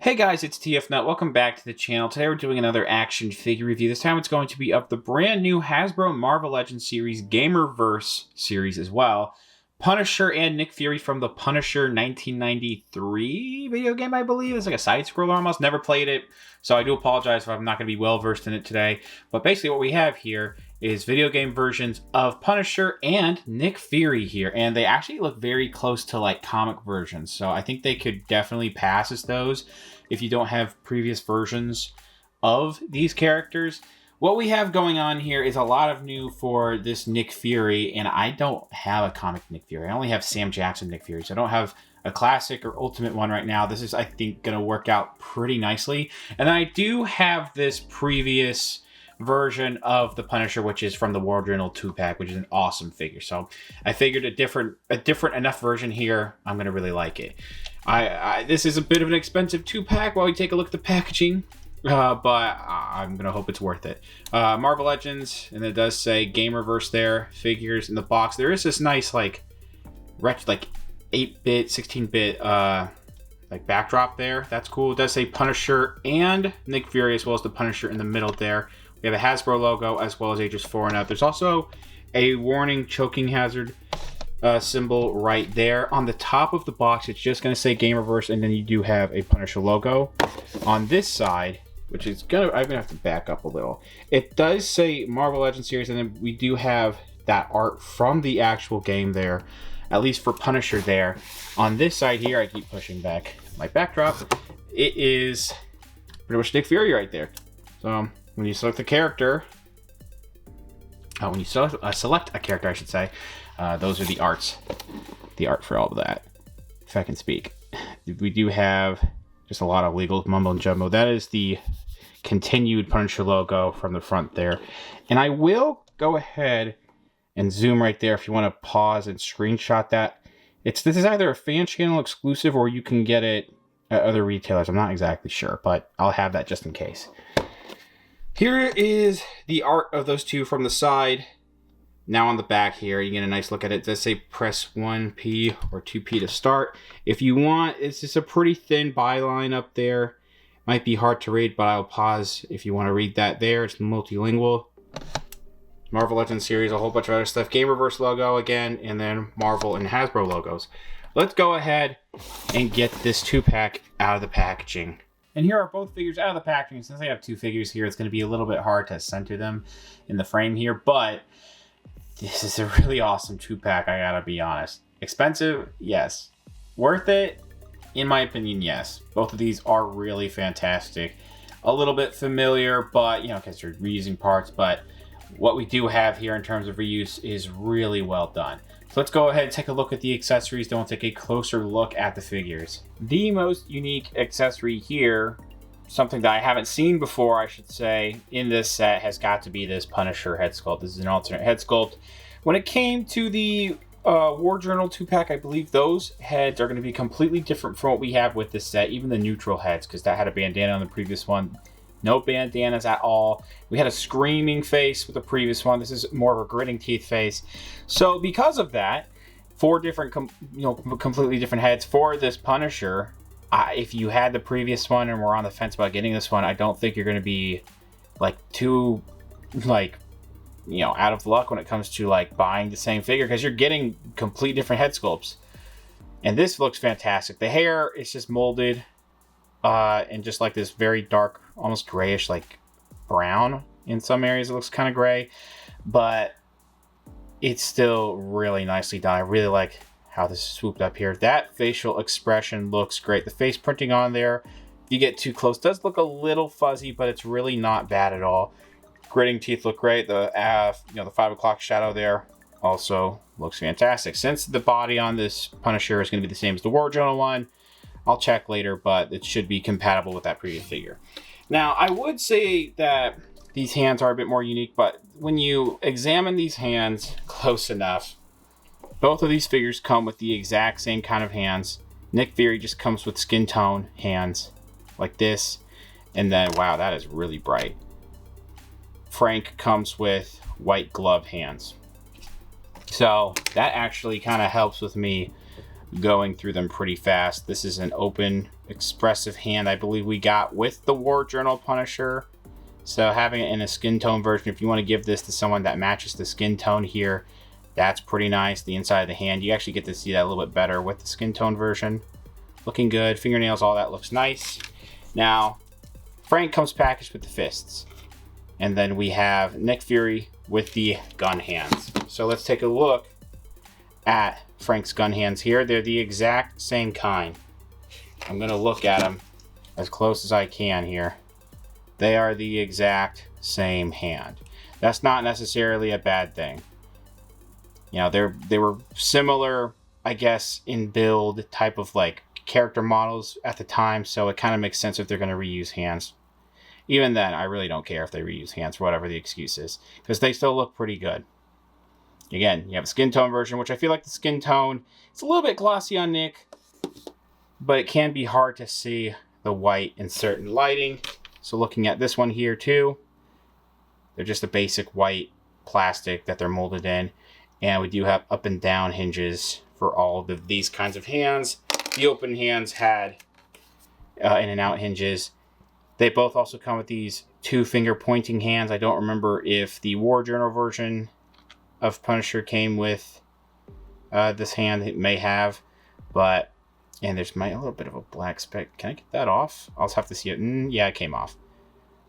Hey guys, it's TFNut. Welcome back to the channel. Today we're doing another action figure review. This time it's going to be of the brand new Hasbro Marvel Legends series, Gamerverse series as well. Punisher and Nick Fury from the Punisher 1993 video game, I believe. It's like a side-scroller almost. Never played it, so I do apologize if I'm not going to be well-versed in it today. But basically what we have here is video game versions of Punisher and Nick Fury here. And they actually look very close to like comic versions. So I think they could definitely pass as those if you don't have previous versions of these characters. What we have going on here is a lot of new for this Nick Fury, and I don't have a comic Nick Fury. I only have Sam Jackson Nick Fury, so I don't have a classic or ultimate one right now. This is, I think, going to work out pretty nicely. And I do have this previous version of the Punisher, which is from the War Journal 2-pack, which is an awesome figure. So I figured a different enough version here, I'm going to really like it. This is a bit of an expensive 2-pack while we take a look at the packaging. But I'm going to hope it's worth it. Marvel Legends, and it does say Gamerverse there, figures in the box. There is this nice, like 8-bit, 16-bit, like backdrop there. That's cool. It does say Punisher and Nick Fury, as well as the Punisher in the middle there. We have a Hasbro logo, as well as ages 4 and up. There's also a warning choking hazard symbol right there. On the top of the box, it's just going to say Gamerverse, and then you do have a Punisher logo. On this side, which is I'm gonna have to back up a little. It does say Marvel Legends series, and then we do have that art from the actual game there, at least for Punisher there. On this side here, I keep pushing back my backdrop. It is pretty much Nick Fury right there. So when you select the character, when you select a character, I should say, those are the arts. The art for all of that, if I can speak. We do have just a lot of legal mumbo jumbo. That is the continued Punisher logo from the front there. And I will go ahead and zoom right there if you want to pause and screenshot that. This is either a fan channel exclusive or you can get it at other retailers. I'm not exactly sure, but I'll have that just in case. Here is the art of those two from the side. Now on the back here, you get a nice look at it. It does say press 1P or 2P to start. If you want, it's just a pretty thin byline up there. Might be hard to read, but I'll pause if you want to read that there. It's multilingual. Marvel Legends series, a whole bunch of other stuff. Gamerverse logo again, and then Marvel and Hasbro logos. Let's go ahead and get this 2-pack out of the packaging. And here are both figures out of the packaging. Since I have two figures here, it's going to be a little bit hard to center them in the frame here, but this is a really awesome 2-pack, I gotta be honest. Expensive? Yes. Worth it? In my opinion, yes. Both of these are really fantastic. A little bit familiar, but, you know, because they're reusing parts, but what we do have here in terms of reuse is really well done. So let's go ahead and take a look at the accessories, then we'll take a closer look at the figures. The most unique accessory here, something that I haven't seen before, I should say, in this set has got to be this Punisher head sculpt. This is an alternate head sculpt. When it came to the War Journal 2-pack, I believe those heads are going to be completely different from what we have with this set, even the neutral heads, because that had a bandana on the previous one. No bandanas at all. We had a screaming face with the previous one. This is more of a gritting teeth face. So because of that, 4 different, completely different heads for this Punisher. If you had the previous one and were on the fence about getting this one, I don't think you're going to be too out of luck when it comes to buying the same figure, because you're getting complete different head sculpts. And this looks fantastic. The hair is just molded in just this very dark, almost grayish, brown in some areas. It looks kind of gray, but it's still really nicely done. I really like how this is swooped up here. That facial expression looks great. The face printing on there, if you get too close, does look a little fuzzy, but it's really not bad at all. Gritting teeth look great. The the 5 o'clock shadow there also looks fantastic. Since the body on this Punisher is going to be the same as the War Journal one, I'll check later, but it should be compatible with that previous figure. Now, I would say that these hands are a bit more unique, but when you examine these hands close enough, both of these figures come with the exact same kind of hands. Nick Fury just comes with skin tone hands like this, and then, wow, that is really bright. Frank comes with white glove hands. So that actually kind of helps with me going through them pretty fast. This is an open expressive hand I believe we got with the War Journal Punisher. So having it in a skin tone version, if you want to give this to someone that matches the skin tone here, that's pretty nice. The inside of the hand, you actually get to see that a little bit better with the skin tone version. Looking good. Fingernails, all that looks nice. Now, Frank comes packaged with the fists. And then we have Nick Fury with the gun hands. So let's take a look at Frank's gun hands here. They're the exact same kind. I'm going to look at them as close as I can here. They are the exact same hand. That's not necessarily a bad thing. You know, they were similar, I guess, in build type of like character models at the time, so it kind of makes sense if they're going to reuse hands. Even then, I really don't care if they reuse hands for whatever the excuse is, because they still look pretty good. Again, you have a skin tone version, which I feel like the skin tone, it's a little bit glossy on Nick, but it can be hard to see the white in certain lighting. So looking at this one here too, they're just a basic white plastic that they're molded in. And we do have up and down hinges for all of these kinds of hands. The open hands had in and out hinges. They both also come with these 2 finger pointing hands. I don't remember if the War Journal version of Punisher came with this hand. It may have, but... And there's a little bit of a black speck. Can I get that off? I'll just have to see it. Yeah, it came off.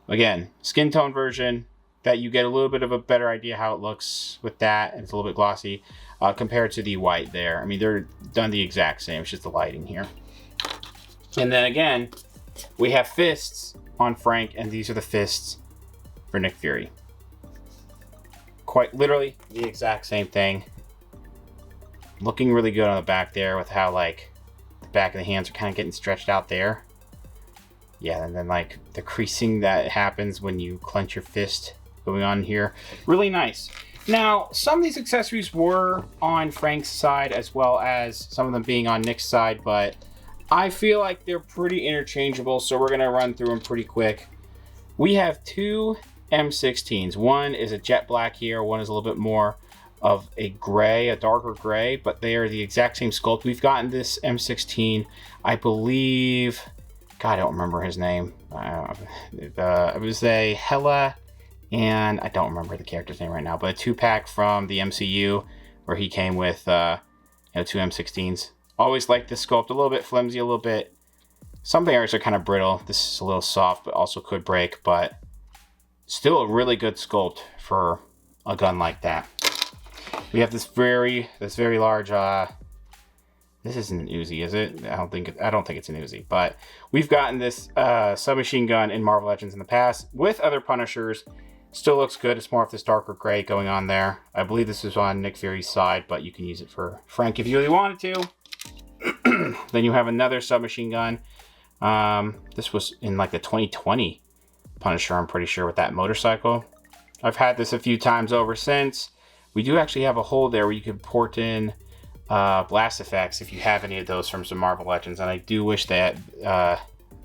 Again, skin tone version that you get a little bit of a better idea how it looks with that. And it's a little bit glossy compared to the white there. I mean, they're done the exact same. It's just the lighting here. And then again, we have fists on Frank, and these are the fists for Nick Fury. Quite literally the exact same thing. Looking really good on the back there with how like back of the hands are kind of getting stretched out there. Yeah, and then like the creasing that happens when you clench your fist going on here. Really nice. Now, some of these accessories were on Frank's side as well as some of them being on Nick's side, but I feel like they're pretty interchangeable, so we're going to run through them pretty quick. We have 2 M16s. One is a jet black here, one is a little bit more of a gray, a darker gray, but they are the exact same sculpt. We've gotten this M16, I believe, God, I don't remember his name. It was a Hela, and I don't remember the character's name right now, but a 2-pack from the MCU where he came with 2 M16s. Always liked this sculpt, a little bit flimsy, a little bit, some areas are kind of brittle. This is a little soft, but also could break, but still a really good sculpt for a gun like that. We have this very large, this isn't an Uzi, is it? I don't think it's an Uzi, but we've gotten this submachine gun in Marvel Legends in the past with other Punishers. Still looks good. It's more of this darker gray going on there. I believe this is on Nick Fury's side, but you can use it for Frank if you really wanted to. Then you have another submachine gun. This was in like the 2020 Punisher, I'm pretty sure, with that motorcycle. I've had this a few times over since. We do actually have a hole there where you can port in blast effects if you have any of those from some Marvel Legends. And I do wish that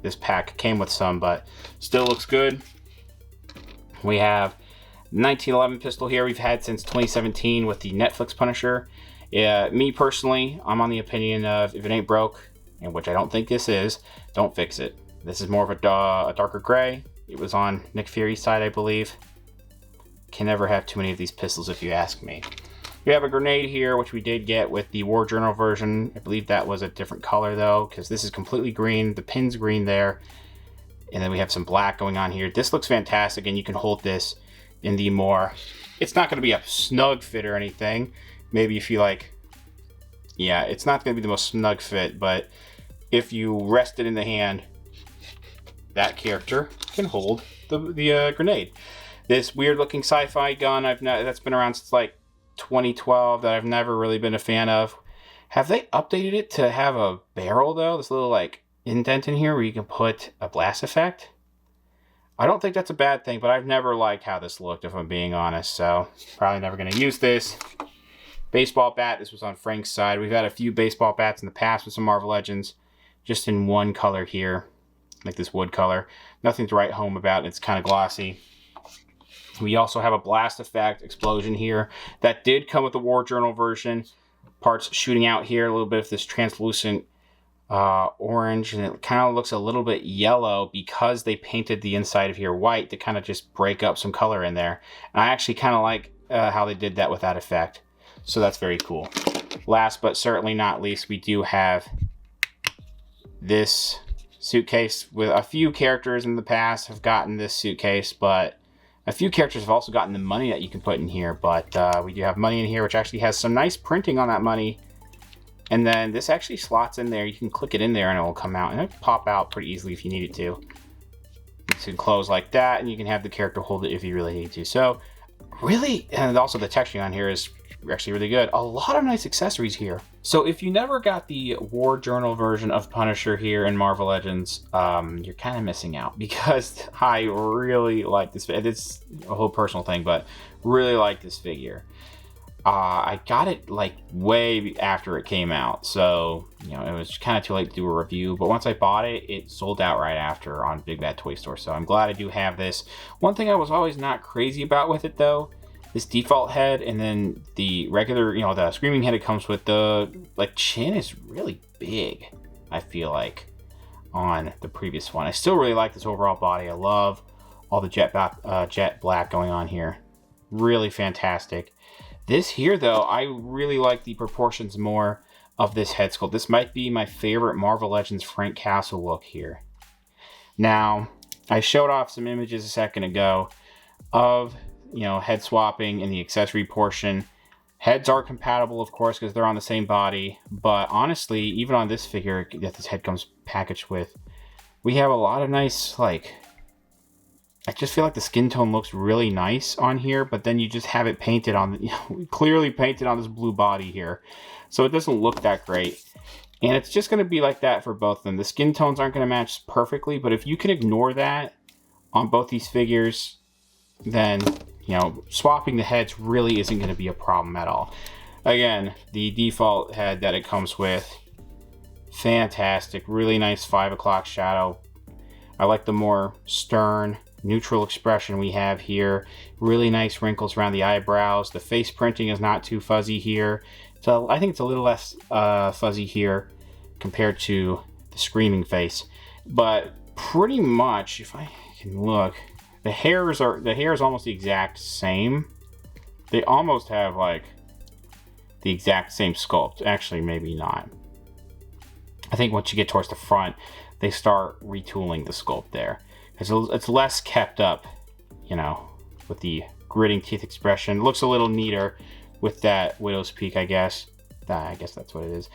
this pack came with some, but still looks good. We have 1911 pistol here we've had since 2017 with the Netflix Punisher. Me personally, I'm on the opinion of if it ain't broke, and which I don't think this is, don't fix it. This is more of a darker gray. It was on Nick Fury's side, I believe. Can never have too many of these pistols if you ask me. We have a grenade here, which we did get with the War Journal version. I believe that was a different color though, because this is completely green. The pin's green there. And then we have some black going on here. This looks fantastic, and you can hold this in the more... It's not going to be a snug fit or anything. Maybe if you like... Yeah, it's not going to be the most snug fit, but if you rest it in the hand, that character can hold the grenade. This weird-looking sci-fi gun that's been around since like 2012 that I've never really been a fan of. Have they updated it to have a barrel though? This little like indent in here where you can put a blast effect. I don't think that's a bad thing, but I've never liked how this looked, if I'm being honest. So probably never going to use this. Baseball bat. This was on Frank's side. We've had a few baseball bats in the past with some Marvel Legends, just in one color here, like this wood color. Nothing to write home about. It's kind of glossy. We also have a blast effect explosion here that did come with the War Journal version. Parts shooting out here, a little bit of this translucent orange, and it kind of looks a little bit yellow because they painted the inside of here white to kind of just break up some color in there. And I actually kind of like how they did that with that effect. So that's very cool. Last but certainly not least, we do have this suitcase. With a few characters in the past have gotten this suitcase, but a few characters have also gotten the money that you can put in here. But we do have money in here, which actually has some nice printing on that money. And then this actually slots in there. You can click it in there and it will come out, and it'll pop out pretty easily if you need it to. You can close like that, and you can have the character hold it if you really need to. So really, and also the texturing on here is actually really good. A lot of nice accessories here. So if you never got the War Journal version of Punisher here in Marvel Legends, you're kind of missing out, because I really like this. It's a whole personal thing, but really like this figure. I got it like way after it came out, so you know, it was kind of too late to do a review, but once I bought it, it sold out right after on Big Bad Toy Store, so I'm glad I do have this. One thing I was always not crazy about with it though, this default head, and then the regular, you know, the screaming head it comes with, the like chin is really big, I feel like, on the previous one. I still really like this overall body. I love all the jet black going on here. Really fantastic. This here, though, I really like the proportions more of this head sculpt. This might be my favorite Marvel Legends Frank Castle look here. Now, I showed off some images a second ago of, you know, head swapping in the accessory portion. Heads are compatible, of course, because they're on the same body. But honestly, even on this figure that this head comes packaged with, we have a lot of nice, like, I just feel like the skin tone looks really nice on here, but then you just have it painted on, you know, clearly painted on this blue body here. So it doesn't look that great. And it's just going to be like that for both of them. The skin tones aren't going to match perfectly, but if you can ignore that on both these figures, then, you know, swapping the heads really isn't going to be a problem at all. Again, the default head that it comes with, fantastic. Really nice 5 o'clock shadow. I like the more stern, neutral expression we have here. Really nice wrinkles around the eyebrows. The face printing is not too fuzzy here. So I think it's a little less fuzzy here compared to the screaming face. But pretty much, if I can look, the hair is almost the exact same. They almost have like the exact same sculpt. Actually, maybe not. I think once you get towards the front, they start retooling the sculpt there. It's less kept up, you know, with the gritting teeth expression. It looks a little neater with that Widow's Peak, I guess. I guess that's what it is,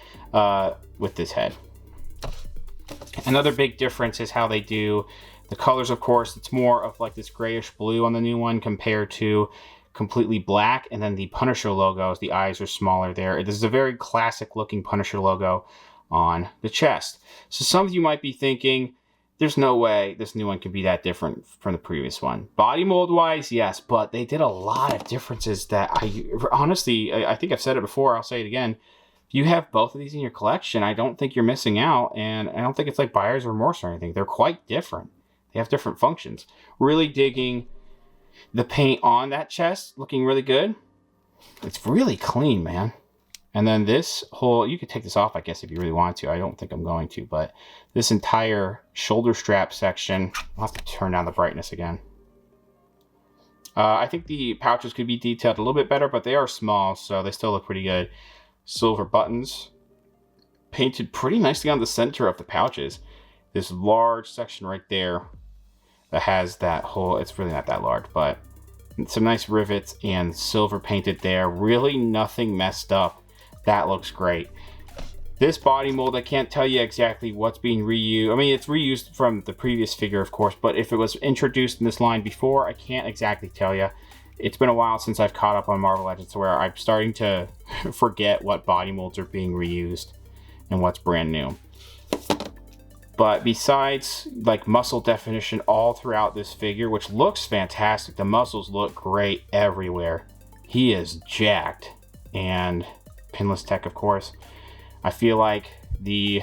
with this head. Another big difference is how they do the colors, of course. It's more of like this grayish blue on the new one compared to completely black. And then the Punisher logos, the eyes are smaller there. This is a very classic looking Punisher logo on the chest. So some of you might be thinking, there's no way this new one could be that different from the previous one. Body mold wise, yes, but they did a lot of differences that I think I've said it before, I'll say it again. If you have both of these in your collection, I don't think you're missing out, and I don't think it's like buyer's remorse or anything. They're quite different. They have different functions. Really digging the paint on that chest, looking really good. It's really clean, man. And then this whole, you could take this off, I guess, if you really want to. I don't think I'm going to, but this entire shoulder strap section, I'll have to turn down the brightness again. I think the pouches could be detailed a little bit better, but they are small, so they still look pretty good. Silver buttons, painted pretty nicely on the center of the pouches. This large section right there that has that whole, it's really not that large, but some nice rivets and silver painted there. Really nothing messed up. That looks great. This body mold, I can't tell you exactly what's being reused. I mean, it's reused from the previous figure, of course, but if it was introduced in this line before, I can't exactly tell you. It's been a while since I've caught up on Marvel Legends, where I'm starting to forget what body molds are being reused and what's brand new. But besides, like, muscle definition all throughout this figure, which looks fantastic. The muscles look great everywhere. He is jacked. And pinless tech, of course. I feel like the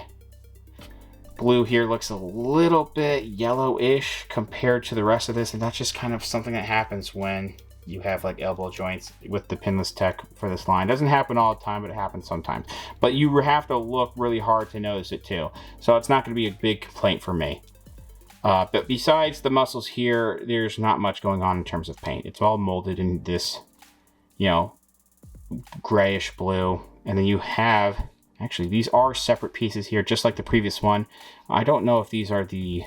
blue here looks a little bit yellowish compared to the rest of this, and that's just kind of something that happens when you have like elbow joints with the pinless tech for this line. Doesn't happen all the time, but it happens sometimes. But you have to look really hard to notice it too. So it's not going to be a big complaint for me. But besides the muscles here, there's not much going on in terms of paint. It's all molded in this, you know, grayish blue. And then you have, actually, these are separate pieces here, just like the previous one. I don't know if these are the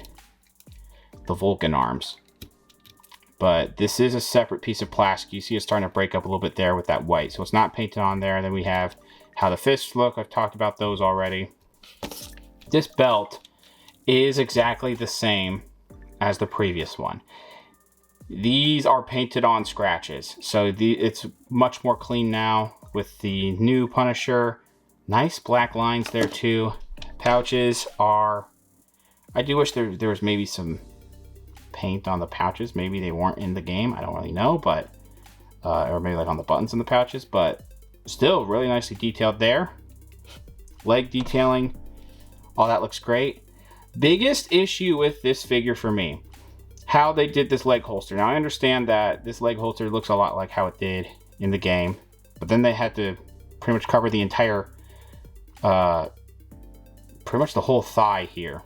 Vulcan arms. But this is a separate piece of plastic. You see it's starting to break up a little bit there with that white. So it's not painted on there. And then we have how the fists look. I've talked about those already. This belt is exactly the same as the previous one. These are painted on scratches. So it's much more clean now with the new Punisher. Nice black lines there too. Pouches are... I do wish there was maybe some paint on the pouches. Maybe they weren't in the game. I don't really know, but or maybe like on the buttons in the pouches, but still really nicely detailed there. Leg detailing, all that looks great. Biggest issue with this figure for me, how they did this leg holster. Now I understand that this leg holster looks a lot like how it did in the game, but then they had to pretty much cover the entire pretty much the whole thigh here.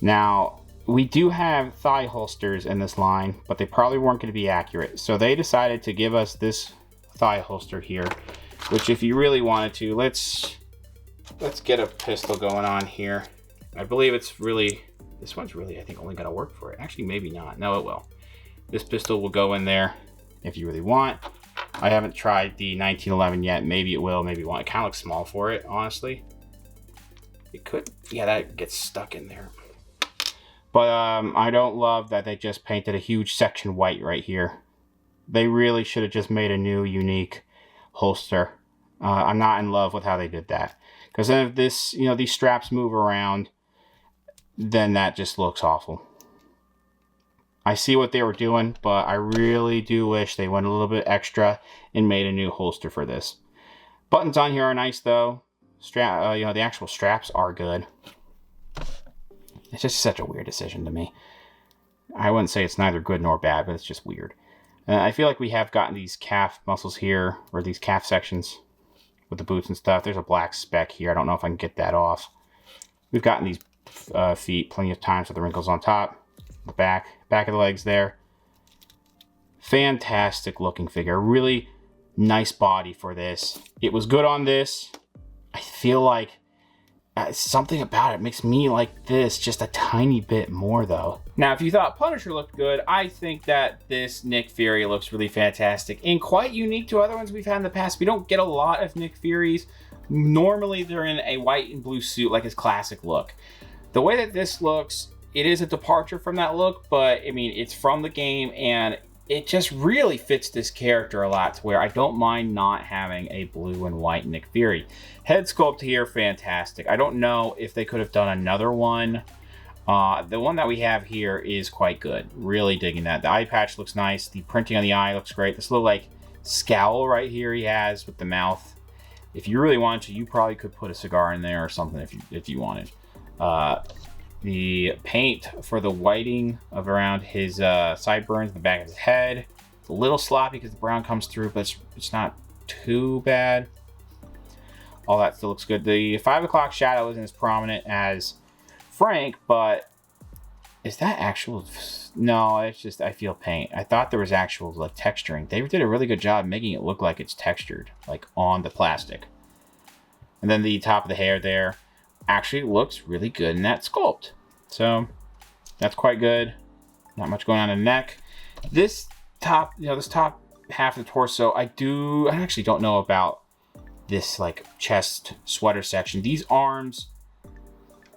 Now we do have thigh holsters in this line, but they probably weren't going to be accurate. So they decided to give us this thigh holster here, which if you really wanted to, let's get a pistol going on here. I believe it's really, this one's really, I think, only going to work for it. Actually, maybe not. No, it will. This pistol will go in there if you really want. I haven't tried the 1911 yet. Maybe it will, maybe it won't. It kind of looks small for it, honestly. It could, yeah, that gets stuck in there. But I don't love that they just painted a huge section white right here. They really should have just made a new, unique holster. I'm not in love with how they did that. Because then if this, you know, these straps move around, then that just looks awful. I see what they were doing, but I really do wish they went a little bit extra and made a new holster for this. Buttons on here are nice though. Strap, you know, the actual straps are good. It's just such a weird decision to me. I wouldn't say it's neither good nor bad, but it's just weird. I feel like we have gotten these calf muscles here, or these calf sections with the boots and stuff. There's a black speck here. I don't know if I can get that off. We've gotten these feet plenty of times with the wrinkles on top. The back of the legs there. Fantastic looking figure. Really nice body for this. It was good on this. I feel like something about it makes me like this just a tiny bit more though. Now, if you thought Punisher looked good, I think that this Nick Fury looks really fantastic and quite unique to other ones we've had in the past. We don't get a lot of Nick Furies. Normally they're in a white and blue suit like his classic look. The way that this looks, it is a departure from that look, but I mean, it's from the game and it just really fits this character a lot to where I don't mind not having a blue and white Nick Fury. Head sculpt here, fantastic. I don't know if they could have done another one. The one that we have here is quite good. Really digging that. The eye patch looks nice. The printing on the eye looks great. This little like scowl right here he has with the mouth. If you really wanted to, you probably could put a cigar in there or something if you wanted. The paint for the whiting of around his sideburns, the back of his head. It's a little sloppy because the brown comes through, but it's not too bad. All that still looks good. The 5 o'clock shadow isn't as prominent as Frank, but is that actual? No, it's just I feel paint. I thought there was actual like texturing. They did a really good job making it look like it's textured, like on the plastic. And then the top of the hair there actually looks really good in that sculpt. So that's quite good. Not much going on in the neck. This top, this top half of the torso, I actually don't know about this like chest sweater section. These arms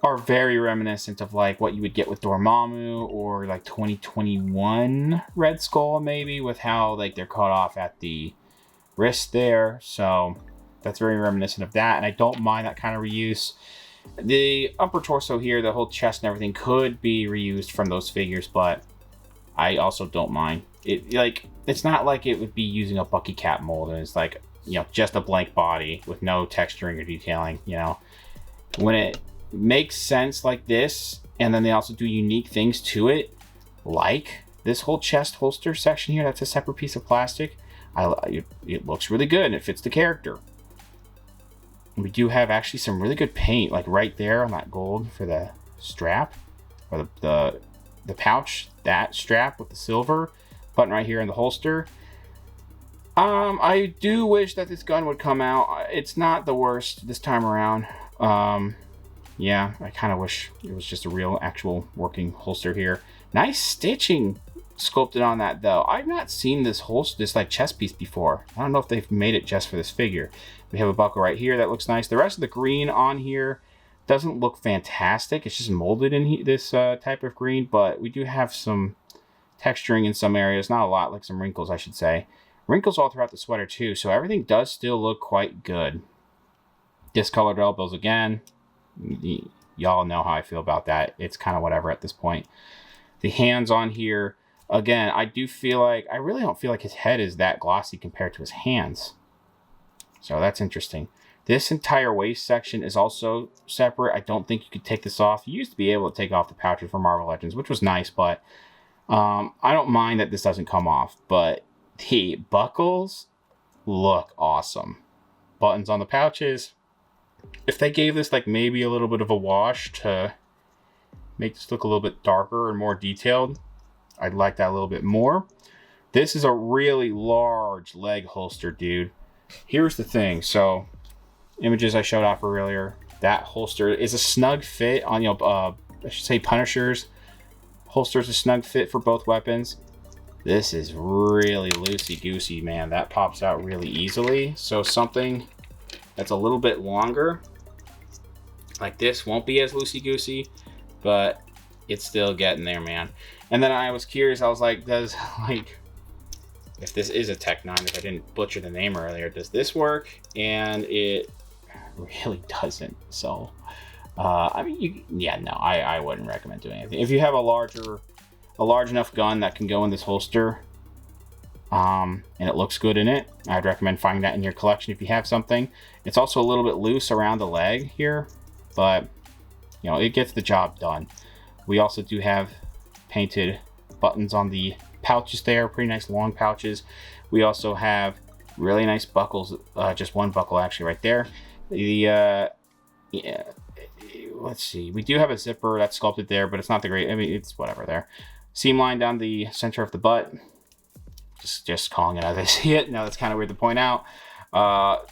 are very reminiscent of like what you would get with Dormammu or like 2021 Red Skull maybe, with how like they're cut off at the wrist there. So that's very reminiscent of that, and I don't mind that kind of reuse. The upper torso here, the whole chest and everything could be reused from those figures, but I also don't mind. It's not like it would be using a Bucky Cap mold and it's like, just a blank body with no texturing or detailing, When it makes sense like this, and then they also do unique things to it, like This whole chest holster section here, that's a separate piece of plastic. It looks really good and it fits the character. And we do have actually some really good paint, like right there on that gold for the strap, or the pouch, that strap with the silver button right here in the holster. I do wish that this gun would come out. It's not the worst this time around. Yeah, I kind of wish it was just a real, actual working holster here. Nice stitching sculpted on that, though. I've not seen this holster, this like chest piece before. I don't know if they've made it just for this figure. We have a buckle right here that looks nice. The rest of the green on here doesn't look fantastic. It's just molded in this type of green, but we do have some texturing in some areas. Not a lot, like some wrinkles, I should say. Wrinkles all throughout the sweater too, so everything does still look quite good. Discolored elbows again. Y'all know how I feel about that. It's kind of whatever at this point. The hands on here, again, I really don't feel like his head is that glossy compared to his hands. So that's interesting. This entire waist section is also separate. I don't think you could take this off. You used to be able to take off the pouches for Marvel Legends, which was nice, but I don't mind that this doesn't come off, but the buckles look awesome. Buttons on the pouches. If they gave this like maybe a little bit of a wash to make this look a little bit darker and more detailed, I'd like that a little bit more. This is a really large leg holster, dude. Here's the thing. So, images I showed off earlier. That holster is a snug fit on, I should say Punisher's holster is a snug fit for both weapons. This is really loosey-goosey, man. That pops out really easily. So something that's a little bit longer, like this, won't be as loosey-goosey, but it's still getting there, man. And then I was curious. I was like, if this is a Tech 9, if I didn't butcher the name earlier, does this work? And it really doesn't. So, I mean, I wouldn't recommend doing anything. If you have a large enough gun that can go in this holster, and it looks good in it, I'd recommend finding that in your collection if you have something. It's also a little bit loose around the leg here, but it gets the job done. We also do have painted buttons on the pouches there, pretty nice long pouches. We also have really nice buckles, just one buckle actually right there. Let's see, we do have a zipper that's sculpted there, but it's not the great, I mean, it's whatever there. Seam line down the center of the butt. Just calling it as I see it. No, that's kind of weird to point out.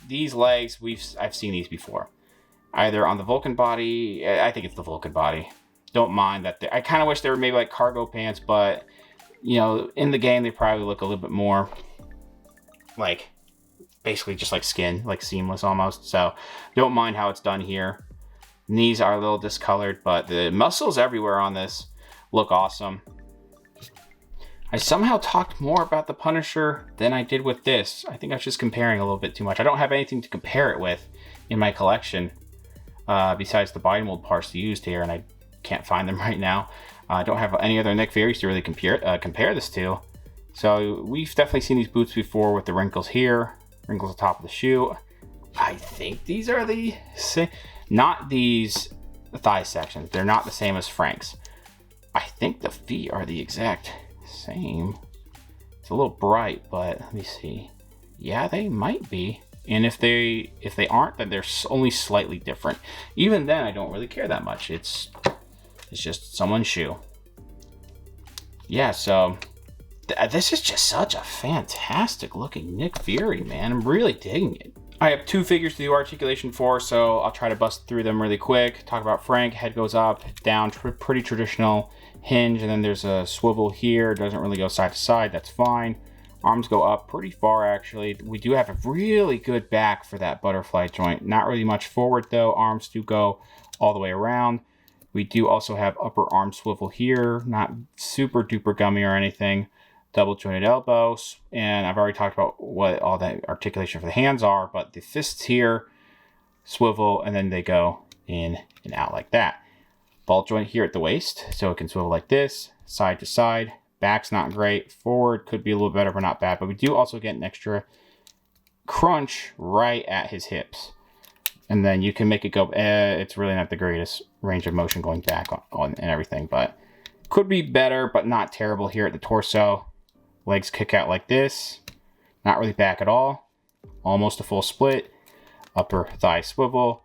These legs, I've seen these before. Either on the Vulcan body, I think it's the Vulcan body. Don't mind that. I kind of wish they were maybe like cargo pants, but in the game they probably look a little bit more like basically just like skin, like seamless almost. So don't mind how it's done here. Knees are a little discolored, but the muscles everywhere on this look awesome. I somehow talked more about the Punisher than I did with this. I think I was just comparing a little bit too much. I don't have anything to compare it with in my collection besides the body mold parts used here, and I can't find them right now. I don't have any other Nick Furies to really compare this to. So we've definitely seen these boots before with the wrinkles here, wrinkles on top of the shoe. I think these are the same. Not these thigh sections. They're not the same as Frank's. I think the feet are the exact same. It's a little bright, but let me see. Yeah, they might be. And if they aren't, then they're only slightly different. Even then, I don't really care that much. It's just someone's shoe. Yeah, so this is just such a fantastic looking Nick Fury, man. I'm really digging it. I have two figures to do articulation for, so I'll try to bust through them really quick. Talk about Frank. Head goes up, down, pretty traditional hinge, and then there's a swivel here. It doesn't really go side to side. That's fine. Arms go up pretty far, actually. We do have a really good back for that butterfly joint. Not really much forward, though. Arms do go all the way around. We do also have upper arm swivel here. Not super duper gummy or anything. Double jointed elbows, and I've already talked about what all the articulation for the hands are, but the fists here swivel, and then they go in and out like that. Ball joint here at the waist, so it can swivel like this, side to side. Back's not great. Forward could be a little better, but not bad. But we do also get an extra crunch right at his hips. And then you can make it go, it's really not the greatest range of motion going back on and everything, but Could be better, but not terrible here at the torso. Legs kick out like this. Not really back at all. Almost a full split. Upper thigh swivel.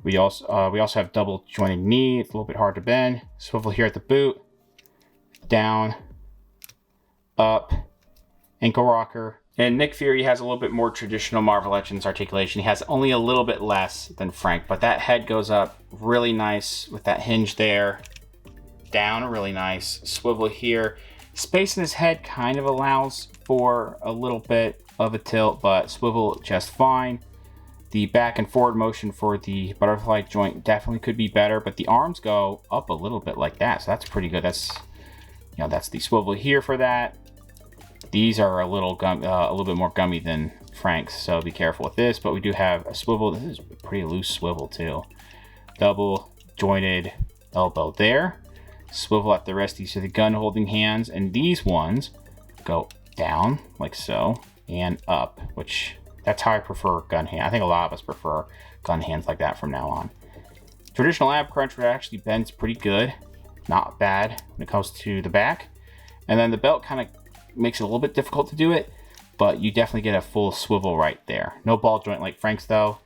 We also have double jointed knee. It's a little bit hard to bend. Swivel here at the boot. Down. Up. Ankle rocker. And Nick Fury has a little bit more traditional Marvel Legends articulation. He has only a little bit less than Frank, but that head goes up really nice with that hinge there. Down really nice. Swivel here. Space in his head kind of allows for a little bit of a tilt, but swivel just fine. The back and forward motion for the butterfly joint definitely could be better, but the arms go up a little bit like that, so that's pretty good. That's, you know, that's the swivel here for that. These are a little bit more gummy than Frank's, so be careful with this. But we do have a swivel. This is a pretty loose swivel too. Double jointed elbow there. Swivel at the wrist. These are the gun holding hands, and these ones go down like so and up, which that's how I prefer gun hand. I think a lot of us prefer gun hands like that from now on. Traditional ab crunch actually bends pretty good, not bad when it comes to the back, and then the belt kind of makes it a little bit difficult to do it, but you definitely get a full swivel right there. No ball joint like Frank's though.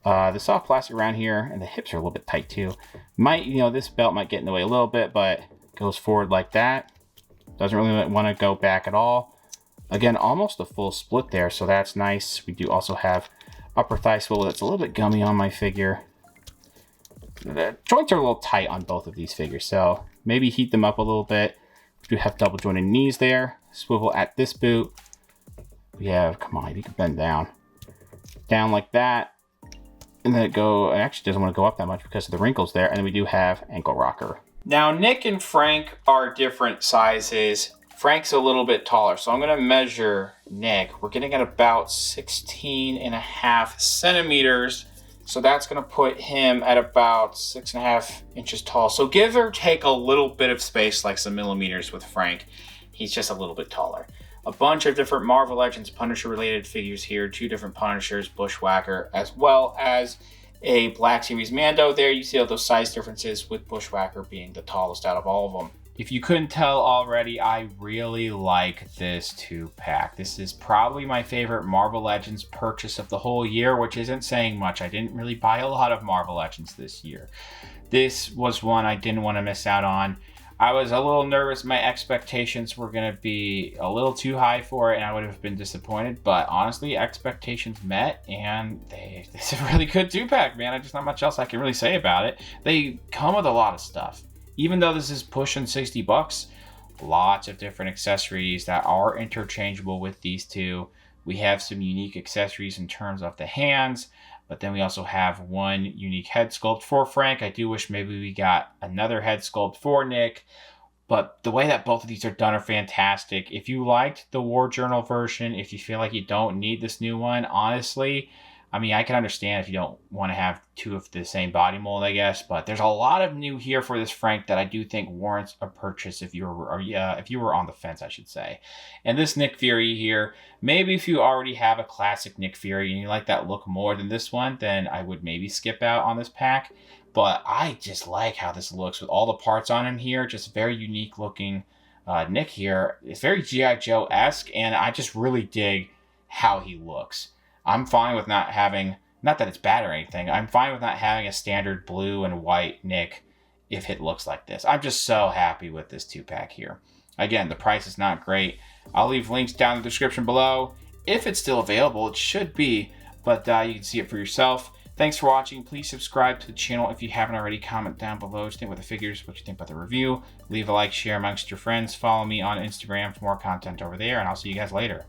The soft plastic around here, and the hips are a little bit tight too. This belt might get in the way a little bit, but goes forward like that. Doesn't really want to go back at all. Again, almost a full split there, so that's nice. We do also have upper thigh swivel that's a little bit gummy on my figure. The joints are a little tight on both of these figures, so maybe heat them up a little bit. We do have double jointed knees there. Swivel at this boot. We have, come on, you can bend down. Down like that. And then it actually doesn't want to go up that much because of the wrinkles there. And then we do have ankle rocker. Now, Nick and Frank are different sizes. Frank's a little bit taller, so I'm going to measure Nick. We're getting at about 16.5 centimeters. So that's going to put him at about 6.5 inches tall. So give or take a little bit of space, like some millimeters with Frank. He's just a little bit taller. A bunch of different Marvel Legends Punisher related figures here. 2 different Punishers, Bushwhacker, as well as a Black Series Mando there. You see all those size differences, with Bushwhacker being the tallest out of all of them. If you couldn't tell already, I really like this 2-pack. This is probably my favorite Marvel Legends purchase of the whole year, which isn't saying much. I didn't really buy a lot of Marvel Legends this year. This was one I didn't want to miss out on. I was a little nervous. My expectations were going to be a little too high for it, and I would have been disappointed. But honestly, expectations met, and it's a really good 2-pack, man. There's not much else I can really say about it. They come with a lot of stuff. Even though this is pushing $60, lots of different accessories that are interchangeable with these two. We have some unique accessories in terms of the hands, but then we also have one unique head sculpt for Frank. I do wish maybe we got another head sculpt for Nick, but the way that both of these are done are fantastic. If you liked the War Journal version, if you feel like you don't need this new one, honestly, I mean, I can understand if you don't want to have 2 of the same body mold, I guess, but there's a lot of new here for this Frank that I do think warrants a purchase if you were on the fence, I should say. And this Nick Fury here, maybe if you already have a classic Nick Fury and you like that look more than this one, then I would maybe skip out on this pack. But I just like how this looks with all the parts on him here, just very unique looking Nick here. It's very G.I. Joe-esque, and I just really dig how he looks. I'm fine with not having, not that it's bad or anything, I'm fine with not having a standard blue and white Nick if it looks like this. I'm just so happy with this 2-pack here. Again, the price is not great. I'll leave links down in the description below. If it's still available, it should be, but you can see it for yourself. Thanks for watching. Please subscribe to the channel if you haven't already. Comment down below what you think about the figures, what you think about the review. Leave a like, share amongst your friends. Follow me on Instagram for more content over there, and I'll see you guys later.